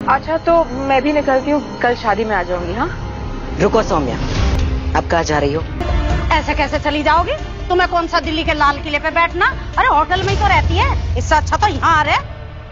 अच्छा तो मैं भी निकलती हूँ, कल शादी में आ जाऊंगी। हाँ रुको सौम्या, अब कहाँ जा रही हो? ऐसे कैसे चली जाओगी? तुम्हें कौन सा दिल्ली के लाल किले पे बैठना? अरे होटल में ही तो रहती है, इससे अच्छा तो यहाँ आ रहे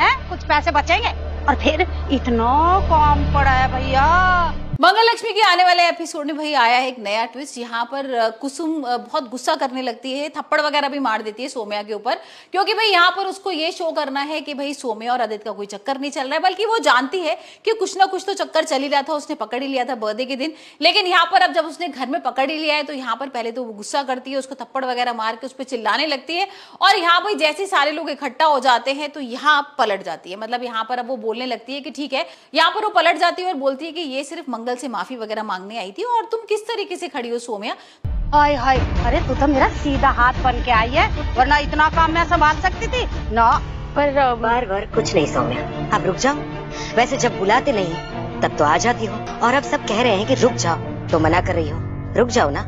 हैं, कुछ पैसे बचेंगे। और फिर इतना काम पड़ा है भैया। मंगल लक्ष्मी के आने वाले एपिसोड में भाई आया है एक नया ट्विस्ट। यहाँ पर कुसुम बहुत गुस्सा करने लगती है, थप्पड़ वगैरह भी मार देती है सोम्या के ऊपर, क्योंकि भाई यहाँ पर उसको ये शो करना है कि भाई सोम्या और आदित्य का कोई चक्कर नहीं चल रहा है, बल्कि वो जानती है कि कुछ ना कुछ तो चक्कर चल ही रहा था, उसने पकड़ ही लिया था बर्थडे के दिन। लेकिन यहाँ पर अब जब उसने घर में पकड़ ही लिया है तो यहाँ पर पहले तो वो गुस्सा करती है, उसको थप्पड़ वगैरह मार के उस पर चिल्लाने लगती है, और यहाँ भाई जैसे सारे लोग इकट्ठा हो जाते हैं तो यहाँ पलट जाती है। मतलब यहाँ पर अब वो बोलने लगती है कि ठीक है, यहाँ पर वो पलट जाती है और बोलती है कि ये सिर्फ मंगल से माफी वगैरह मांगने आई थी और तुम किस तरीके से खड़ी हो सोम्या। हाय हाय, अरे तू तो मेरा सीधा हाथ बन के आई है, वरना इतना काम मैं संभाल सकती थी ना। पर बार बार कुछ नहीं सौम्या, अब रुक जाओ। वैसे जब बुलाते नहीं तब तो आ जाती हो, और अब सब कह रहे हैं कि रुक जाओ तो मना कर रही हो। रुक जाओ ना,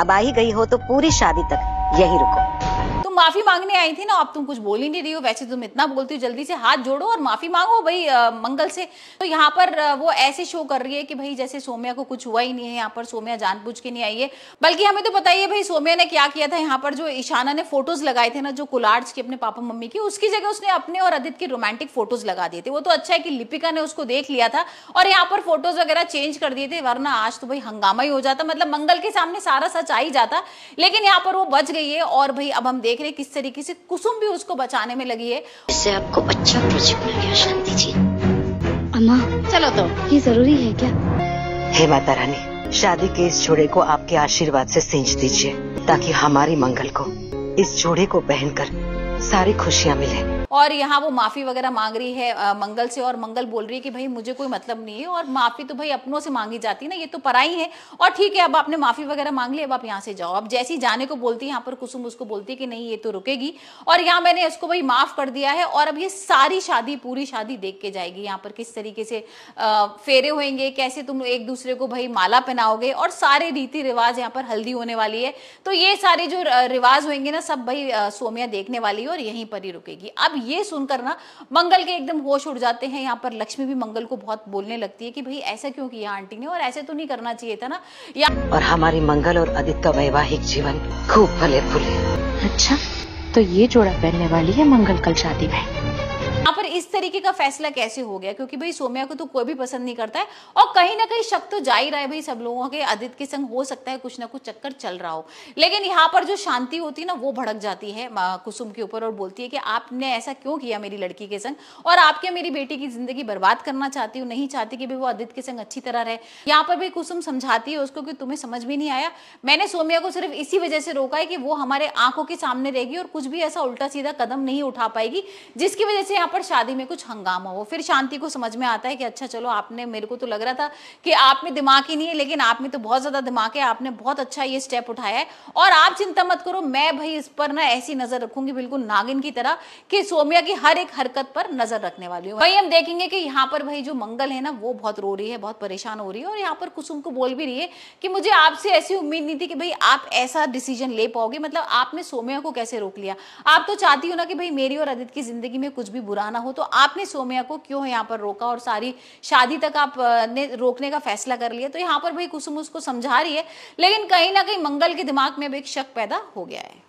अब आ ही गई हो तो पूरी शादी तक यहीं रुको। तुम माफी मांगने आई थी ना, अब तुम कुछ बोल ही नहीं रही हो। वैसे तुम इतना बोलती हो, जल्दी से हाथ जोड़ो और माफी मांगो भाई मंगल से। तो यहाँ पर वो ऐसे शो कर रही है कि भाई जैसे सोम्या को कुछ हुआ ही नहीं है। यहाँ पर सोम्या जानबूझ के नहीं आई है, बल्कि हमें तो पता ही है भाई सोम्या ने क्या किया था। यहाँ पर जो ईशाना ने फोटोज लगाए थे ना, जो कोलार्ड्स के अपने पापा मम्मी की, उसकी जगह उसने अपने और आदित्य के रोमांटिक फोटोज लगा दिए थे। वो तो अच्छा है कि लिपिका ने उसको देख लिया था और यहाँ पर फोटोज वगैरह चेंज कर दिए थे, वरना आज तो भाई हंगामा ही हो जाता। मतलब मंगल के सामने सारा सच आ ही जाता, लेकिन यहाँ पर वो बच गई है। और भाई अब हम देख रहे हैं किस तरीके से कुसुम भी उसको बचाने में लगी है। इससे आपको अच्छा प्रोजेक्ट मिल गया शांति जी। अम्मा चलो, तो ये जरूरी है क्या? हे माता रानी, शादी के इस जोड़े को आपके आशीर्वाद से सींच दीजिए, ताकि हमारी मंगल को इस जोड़े को पहनकर सारी खुशियां मिले। और यहाँ वो माफी वगैरह मांग रही है मंगल से, और मंगल बोल रही है कि भाई मुझे कोई मतलब नहीं है, और माफी तो भाई अपनों से मांगी जाती है ना, ये तो पराई है। और ठीक है, अब आपने माफी वगैरह मांग ली, अब आप यहाँ से जाओ। अब जैसी जाने को बोलती है यहाँ पर कुसुम उसको बोलती है कि नहीं, ये तो रुकेगी, और यहाँ मैंने इसको भाई माफ कर दिया है, और अब ये सारी शादी, पूरी शादी देख के जाएगी। यहाँ पर किस तरीके से फेरे होंगे, कैसे तुम एक दूसरे को भाई माला पहनाओगे, और सारे रीति रिवाज, यहाँ पर हल्दी होने वाली है, तो ये सारे जो रिवाज होंगे ना सब भाई सोम्या देखने वाली है और यहीं पर ही रुकेगी। अब ये सुनकर ना मंगल के एकदम होश उड़ जाते हैं। यहाँ पर लक्ष्मी भी मंगल को बहुत बोलने लगती है कि भाई ऐसा क्यों किया आंटी ने, और ऐसे तो नहीं करना चाहिए था ना। और हमारी मंगल और आदित्य का वैवाहिक जीवन खूब फले फूले। अच्छा, तो ये जोड़ा पहनने वाली है मंगल कल शादी में। यहाँ पर इस तरीके का फैसला कैसे हो गया, क्योंकि भाई सोम्या को तो कोई भी पसंद नहीं करता है, और कहीं ना कहीं शक तो जा ही रहा है भाई सब लोगों के, आदित्य के संग हो सकता है कुछ ना कुछ चक्कर चल रहा हो। लेकिन यहाँ पर जो शांति होती है ना, वो भड़क जाती है कुसुम के ऊपर और बोलती है कि आपने ऐसा क्यों किया मेरी लड़की के संग, और आप क्या मेरी बेटी की जिंदगी बर्बाद करना चाहती हो, नहीं चाहती कि भाई वो आदित्य के संग अच्छी तरह रहे। यहाँ पर भी कुसुम समझाती है उसको कि तुम्हें समझ में नहीं आया, मैंने सोम्या को सिर्फ इसी वजह से रोका है कि वो हमारे आंखों के सामने रहेगी और कुछ भी ऐसा उल्टा सीधा कदम नहीं उठा पाएगी जिसकी वजह से यहाँ पर शादी में कुछ हंगामा हो। फिर शांति को समझ में आता है कि अच्छा चलो, आपने, मेरे को तो लग रहा था कि आप में दिमाग ही नहीं है, लेकिन आप में तो बहुत ज्यादा दिमाग है, आपने बहुत अच्छा ये स्टेप उठाया है, और आप चिंता मत करो, मैं भाई इस पर ना ऐसी नजर रखूंगी बिल्कुल नागिन की तरह कि सोम्या की हर एक हरकत पर नजर रखने वाली हूँ। भाई हम देखेंगे कि यहाँ पर भाई जो मंगल है ना, वो बहुत रो रही है, बहुत परेशान हो रही है, और यहाँ पर कुसुम को बोल भी रही है कि मुझे आपसे ऐसी उम्मीद नहीं थी कि भाई आप ऐसा डिसीजन ले पाओगे। मतलब आपने सोम्या को कैसे रोक लिया? आप तो चाहती हो ना कि भाई मेरी और आदित्य की जिंदगी में कुछ भी बुरा ना हो, तो आपने सोम्या को क्यों यहाँ पर रोका और सारी शादी तक आप ने रोकने का फैसला कर लिया? तो यहाँ पर भाई कुसुम उसको समझा रही है, लेकिन कहीं ना कहीं मंगल के दिमाग में भी एक शक पैदा हो गया है।